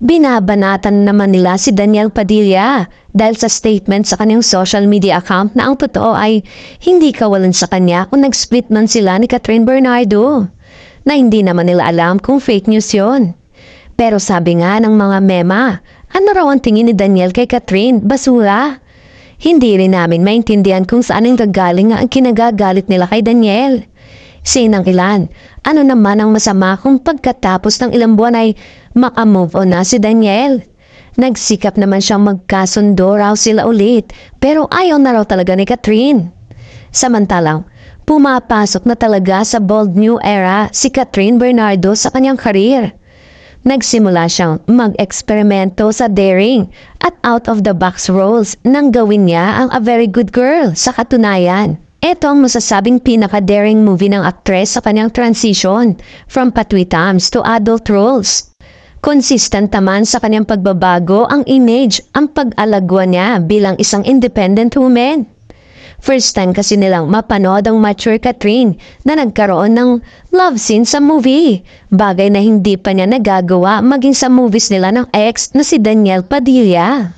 Binabanatan naman nila si Daniel Padilla dahil sa statement sa kanyang social media account na ang totoo ay hindi kawalan sa kanya kung nag-split man sila ni Catherine Bernardo, na hindi naman nila alam kung fake news yon. Pero sabi nga ng mga mema, ano raw ang tingin ni Daniel kay Catherine? Basura? Hindi rin namin maintindihan kung saan ang gagaling ang kinagagalit nila kay Daniel. Sinang ilan, ano naman ang masama kung pagkatapos ng ilang buwan ay makamove on na si Daniel? Nagsikap naman siyang magkasundo raw sila ulit, pero ayaw na raw talaga ni Catherine. Samantalang, pumapasok na talaga sa bold new era si Catherine Bernardo sa kanyang karir. Nagsimula siyang mag-eksperimento sa daring at out-of-the-box roles nang gawin niya ang a very good girl sa katunayan. Ito ang masasabing pinaka-daring movie ng aktres sa kanyang transition from patwitams to adult roles. Consistent naman sa kanyang pagbabago ang image, ang pag-alagwa niya bilang isang independent woman. First time kasi nilang mapanood ang mature Catherine na nagkaroon ng love scene sa movie. Bagay na hindi pa niya nagagawa maging sa movies nila ng ex na si Daniel Padilla.